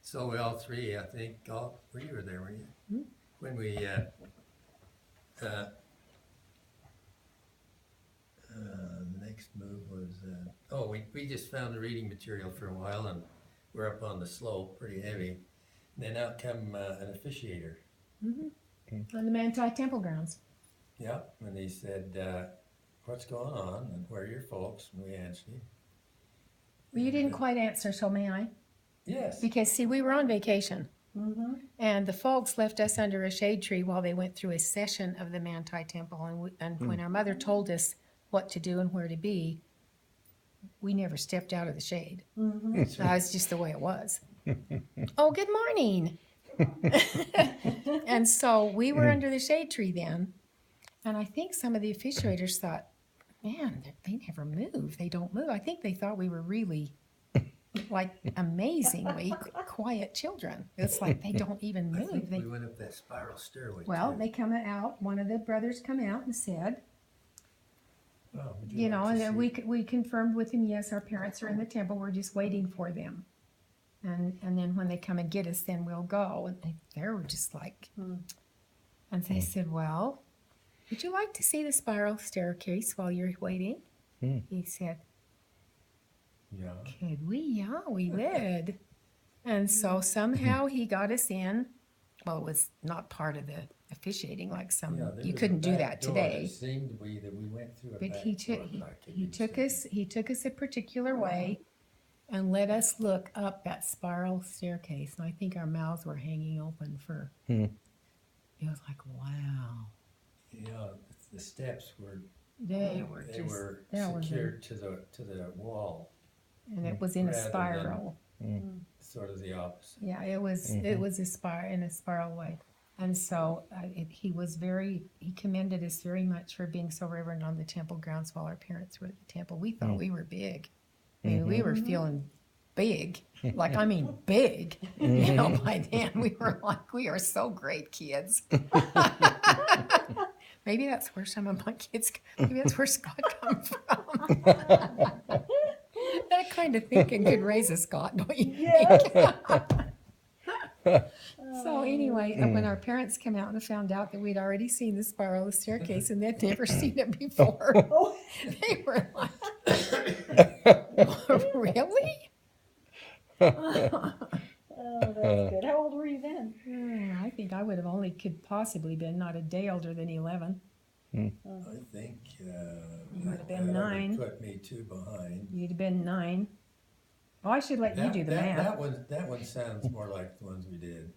So we all three, I think, all, you were there, weren't you? Hmm? When we, the next move was, we just found the reading material for a while and we're up on the slope, pretty heavy. Then out come an officiator. On the Manti Temple grounds. Yeah, and he said, what's going on and where are your folks? And we answered. Well, you didn't quite answer, so may I? Yes. Because, see, we were on vacation. And the folks left us under a shade tree while they went through a session of the Manti Temple. And when our mother told us what to do and where to be, we never stepped out of the shade. That was just the way it was. Oh, good morning. And so we were under the shade tree then. And I think some of the officiators thought, man, they never move. They don't move. I think they thought we were really like amazingly quiet children. It's like they don't even I move. think They, we went up that spiral stairway. well, too. they come out. One of the brothers come out and said, Oh, would you know, like and to then see? we confirmed with him, yes, our parents are in the temple. We're just waiting for them. And then when they come and get us, then we'll go. And they were just like, and they said, well, would you like to see the spiral staircase while you're waiting? He said, Yeah. could we? Yeah, we would. And so somehow he got us in. Well, it was not part of the officiating like some, Yeah, there you was a couldn't do back that door today. seemed to be that we went through a But back he door, took like it he was took said. us he took us a particular way and let us look up that spiral staircase. And I think our mouths were hanging open for it was like, wow. Yeah, the steps were They were they just were that was secured to the wall, and it was in a rather than- spiral. sort of the opposite. Yeah, it was in a spiral way. And so he commended us very much for being so reverent on the temple grounds while our parents were at the temple. We thought we were big. I mean, we were feeling big. Like, I mean, big. You know, by then we were like, we are so great kids. Maybe that's where some of my kids, maybe that's where Scott comes from. That kind of thinking could raise a Scott, don't you think? So anyway, when our parents came out and found out that we'd already seen the spiral staircase and they'd never seen it before, they were like, really? Oh, that's good. How old were you then? I think I would have only could possibly been not a day older than 11. I think You would have been that 9. put me 2 behind. You'd have been 9. Oh, I should let you do the math. That one sounds more like the ones we did.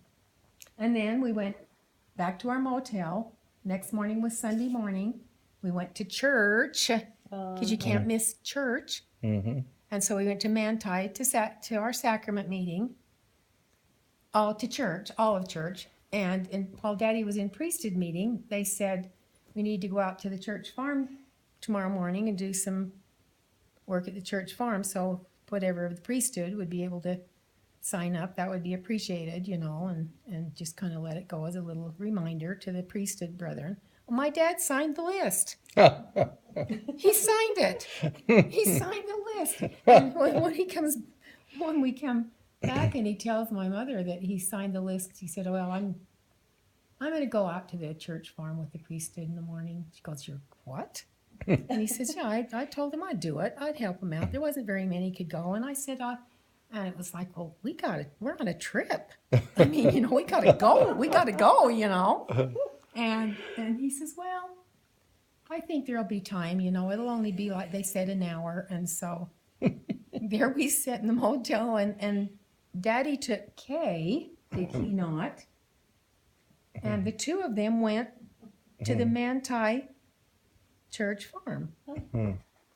And then we went back to our motel. Next morning was Sunday morning. We went to church because you can't miss church. And so we went to Manti to our sacrament meeting. All of church. And while Daddy was in priesthood meeting, they said, we need to go out to the church farm tomorrow morning and do some work at the church farm. So whatever the priesthood would be able to sign up, that would be appreciated, you know, and just kind of let it go as a little reminder to the priesthood brethren. Well, my dad signed the list. He signed it. He signed the list. And when we come back and he tells my mother that he signed the list, he said, well, I'm going to go out to the church farm with the priesthood in the morning. She goes, you're what? And he says, yeah, I told him I'd do it. I'd help him out. There wasn't very many could go. And I said, and it was like, well, we're on a trip. I mean, you know, we got to go. We got to go, you know. And he says, well, I think there'll be time, you know. It'll only be like they said an hour. And so there we sit in the motel and Daddy took Kay, did he not? And the two of them went to the Manti church farm.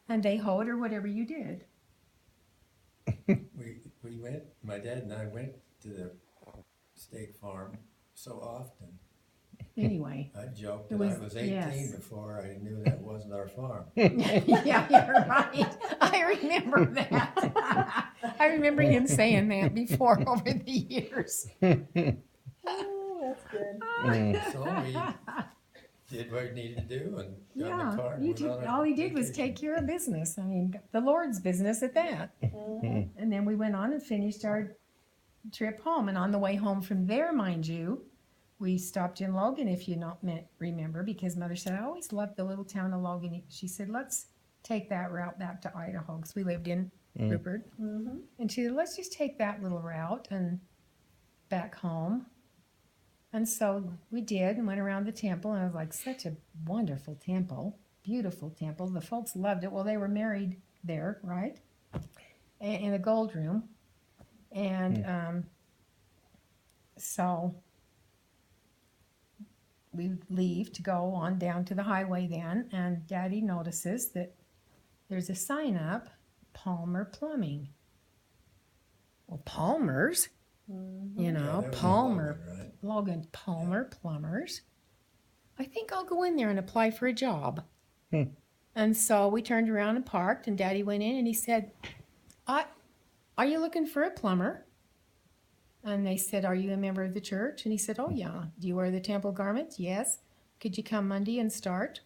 And they hoed or whatever you did. We went, my dad and I went to the steak farm so often. Anyway. I joked It that was- I was 18 yes. before I knew that wasn't our farm. Yeah, you're right. I remember that. I remember him saying that before over the years. Oh, that's good. So we did what we needed to do and got in Yeah, the car and went on our all he did was vacation. take care of business. I mean, the Lord's business at that. Mhm. And then we went on and finished our trip home. And on the way home from there, mind you, we stopped in Logan, if you not remember, because Mother said, I always loved the little town of Logan. She said, let's take that route back to Idaho, because we lived in Rupert. Mm-hmm. And she said, let's just take that little route and back home. And so we did and went around the temple, and it was like such a wonderful temple, beautiful temple. The folks loved it. Well, they were married there, right? In the gold room. And so we leave to go on down to the highway then, and Daddy notices that there's a sign up, Palmer Plumbing. Well, Palmer's, you know, that was in Palmer, Logan, right? Logan Palmer Plumbers. I think I'll go in there and apply for a job. And so we turned around and parked, and Daddy went in and he said, are you looking for a plumber? And they said, are you a member of the church? And he said, oh yeah. Do you wear the temple garments? Yes. Could you come Monday and start?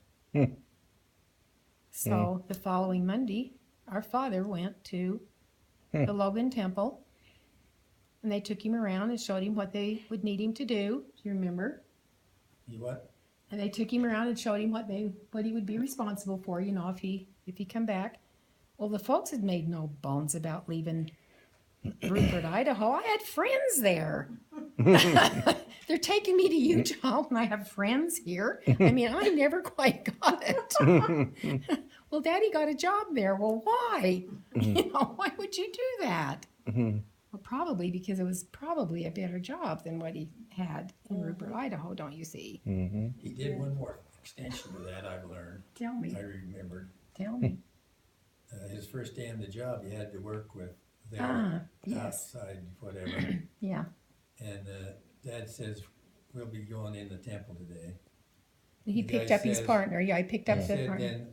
So the following Monday, our father went to the Logan Temple, and they took him around and showed him what they would need him to do. Do you remember? You what? And they took him around and showed him what he would be responsible for, you know, if he come back. Well, the folks had made no bones about leaving Rupert, Idaho. I had friends there. They're taking me to Utah when I have friends here. I mean, I never quite got it. Well, Daddy got a job there. Well, why? You know, why would you do that? Well, probably because it was probably a better job than what he had in Rupert, Idaho, don't you see? He did one more extension to that, I've learned. Tell me. I remembered. Tell me. His first day on the job, he had to work with their Yes. outside whatever. Yeah. And Dad says, we'll be going in the temple today. He The guy picked up his says- partner. Yeah, he picked up He the said, partner. then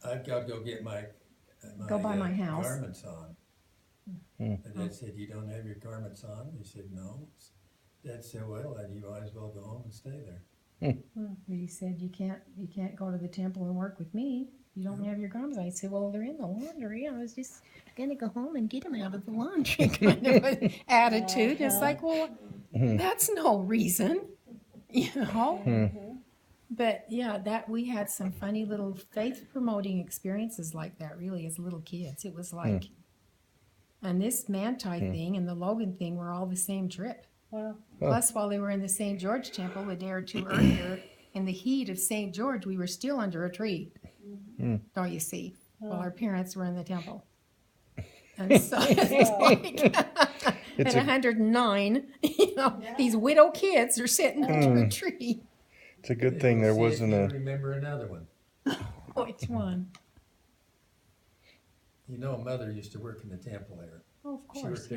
I've got to go get my Go by my house. garments on. And Dad said, you don't have your garments on? He said, no. Dad said, well, then you might as well go home and stay there. He said, you can't go to the temple and work with me. You don't have your garments on. I said, well, they're in the laundry. I was just gonna go home and get them out of the laundry kind of an attitude. It's like, well, that's no reason, you know? But yeah, that we had some funny little faith promoting experiences like that really as little kids. It was like, and this Manti thing and the Logan thing were all the same trip. Wow. Plus, while they were in the St. George Temple a day or two earlier, in the heat of St. George, we were still under a tree. Don't you see? While our parents were in the temple. And so it's like, at 109, you know, these widow kids are sitting under a tree. It's a good thing there See if wasn't you a. remember another one. Which one? You know, Mother used to work in the temple there. Oh, of She course. worked there